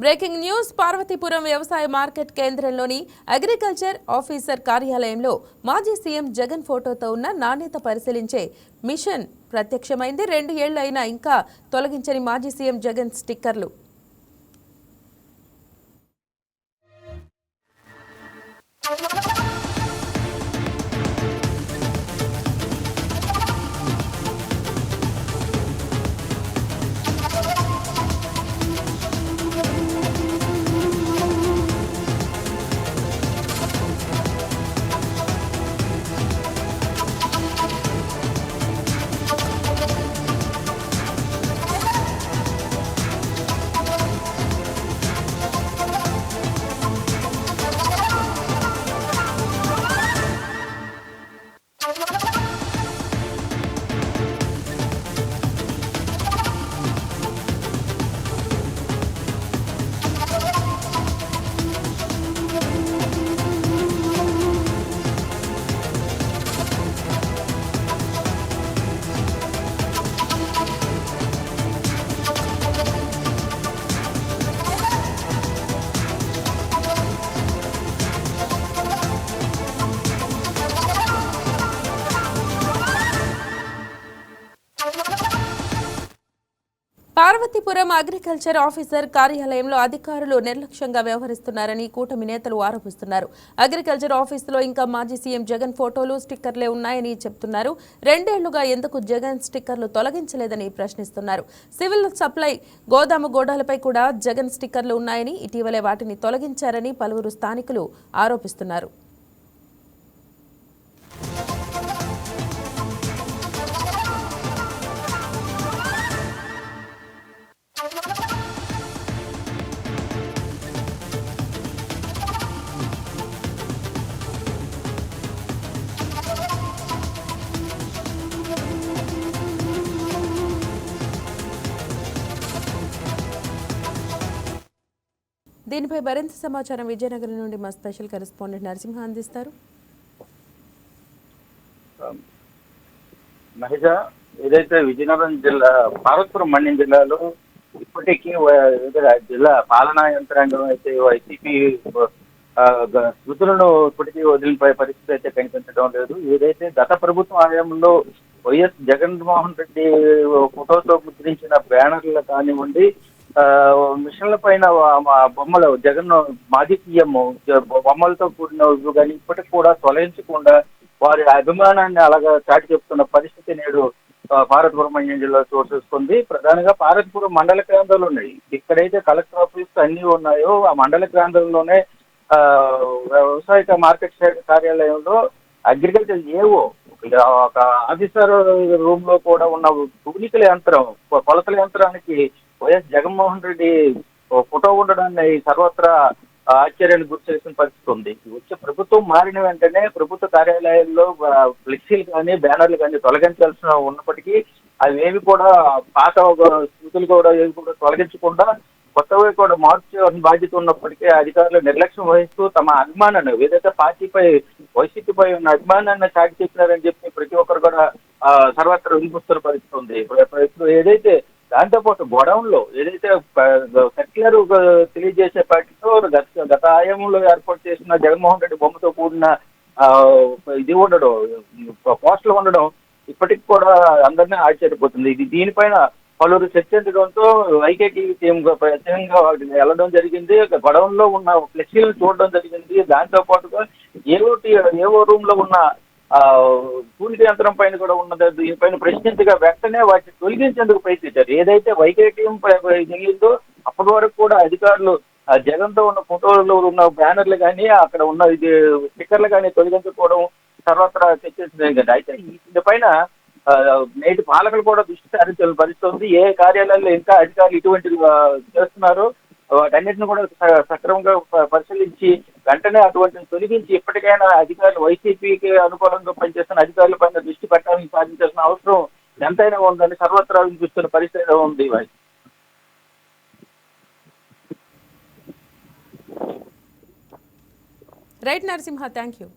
Breaking news Parvathipuram వ్యవసాయ market కేంద్రంలోని agriculture officer కార్యాలయంలో మాజీ సీఎం జగన్ ఫోటోతో ఉన్న నాణ్యత పరిశీలించే మిషన్ ప్రత్యక్షమైంది. 2 ఏళ్లు అయినా ఇంకా తొలగించని మాజీ సీఎం జగన్ స్టిక్కర్లు. పార్వతీపురం అగ్రికల్చర్ ఆఫీసర్ కార్యాలయంలో అధికారులు నిర్లక్ష్యంగా వ్యవహరిస్తున్నారని కూటమి నేతలు ఆరోపిస్తున్నారు. అగ్రికల్చర్ ఆఫీసులో ఇంకా మాజీ సీఎం జగన్ ఫోటోలు, స్టిక్కర్లే ఉన్నాయని చెప్తున్నారు. 2 ఏళ్లుగా ఎందుకు జగన్ స్టిక్కర్లు తొలగించలేదని ప్రశ్నిస్తున్నారు. సివిల్ సప్లై గోదాము గోడాలపై కూడా జగన్ స్టిక్కర్లు ఉన్నాయని, ఇటీవలే వాటిని తొలగించారని పలువురు స్థానికులు ఆరోపిస్తున్నారు. దీనిపై మరింత సమాచారం విజయనగరం నుండి మా స్పెషల్ కరెస్పాండెంట్ నరసింహ అందిస్తారు. మహిళ ఏదైతే విజయనగరం జిల్లా పార్వతీపురం మండలం జిల్లాలో ఇప్పటికీ జిల్లా పాలనా యంత్రాంగం అయితే వైసీపీ స్మృతులను ఇప్పటికీ వదిలిపోయే పరిస్థితి అయితే కనిపించడం లేదు. ఏదైతే గత ప్రభుత్వం హయాంలో వైఎస్ జగన్మోహన్ రెడ్డి ఫోటోతో ముద్రించిన బ్యానర్లు కానివ్వండి, మిషన్ల పైన బొమ్మలు జగన్ మాజీ సీఎం బొమ్మలతో కూడినవి కానీ ఇప్పటికి కూడా తొలగించకుండా వారి అభిమానాన్ని అలాగా చాటి చెప్తున్న పరిస్థితి నేడు పార్వతీపురం మండలం జిల్లా చోటు చేసుకుంది. ప్రధానంగా పార్వతీపురం మండల కేంద్రాలు ఉన్నాయి. ఇక్కడైతే కలెక్టర్ ఆఫీస్ అన్ని ఉన్నాయో ఆ మండల కేంద్రంలోనే వ్యవసాయ మార్కెట్ శాఖ కార్యాలయంలో అగ్రికల్చర్ ఏవో ఒక ఆఫీసర్ రూమ్ లో కూడా ఉన్న తూనికల యంత్రం, కొలతల యంత్రానికి వైఎస్ జగన్మోహన్ రెడ్డి ఫోటో ఉండడాన్ని సర్వత్రా ఆశ్చర్యాన్ని గురి చేసిన పరిస్థితి ఉంది. వచ్చే ప్రభుత్వం మారిన వెంటనే ప్రభుత్వ కార్యాలయాల్లో ఫ్లెక్సీలు కానీ బ్యానర్లు కానీ తొలగించాల్సిన ఉన్నప్పటికీ అవేవి కూడా పాత స్మృతులు కూడా ఏవి కూడా తొలగించకుండా కొత్తవి కూడా మార్చే బాధ్యత ఉన్నప్పటికీ అధికారులు నిర్లక్ష్యం వహిస్తూ తమ అభిమానాన్ని ఏదైతే పార్టీపై వైసీపీపై ఉన్న అభిమానాన్ని చాటి చెప్పినారని చెప్పి ప్రతి ఒక్కరు కూడా సర్వత్రా వినిపిస్తున్న పరిస్థితి ఉంది. ఇప్పుడు ఏదైతే దాంతోపాటు గోడౌన్లో ఏదైతే సర్క్యులర్ తెలియజేసే పార్టీతో గత ఆయంలో ఏర్పాటు చేసిన జగన్మోహన్ రెడ్డి బొమ్మతో కూడిన ఇది ఉండడం, పోస్టులు ఉండడం ఇప్పటికి కూడా అందరినీ ఆశ్చర్యపోతుంది. దీనిపైన పలువురు చర్చించడంతో వైకేటీ టీం ప్రత్యేకంగా వెళ్ళడం జరిగింది. గొడవల్లో ఉన్న ఫ్లెక్సీలను చూడడం జరిగింది. దాంతో పాటుగా ఏవో రూమ్ లో ఉన్న కూలిక యంత్రం పైన కూడా ఉన్నది. దీనిపైన ప్రశ్నించగా వెంటనే వాటిని తొలగించేందుకు ప్రయత్నించారు. ఏదైతే వైకేటీ జరిగిందో అప్పటి వరకు కూడా అధికారులు జగన్ తో ఉన్న ఫోటోలు ఉన్న బ్యానర్లు కానీ అక్కడ ఉన్న స్టిక్కర్లు కానీ తొలగించుకోవడం సర్వత్రా చర్చించడం. అయితే దీనిపైన నేటి పాలకులు కూడా దృష్టి సారించాలని పరిస్థితుంది. ఏ కార్యాలయాల్లో ఇంకా అధికారులు ఇటువంటివి చేస్తున్నారో వాటన్నిటిని కూడా సక్రమంగా పరిశీలించి వెంటనే అటువంటిని తొలగించి ఇప్పటికైనా అధికారులు వైసీపీకి అనుకూలంగా పనిచేస్తున్న అధికారుల పైన దృష్టి పెట్టాలని సాధించాల్సిన అవసరం ఎంతైనా ఉందని సర్వత్రా వినిపిస్తున్న పరిస్థితి ఉంది. Right Narasimha, thank you.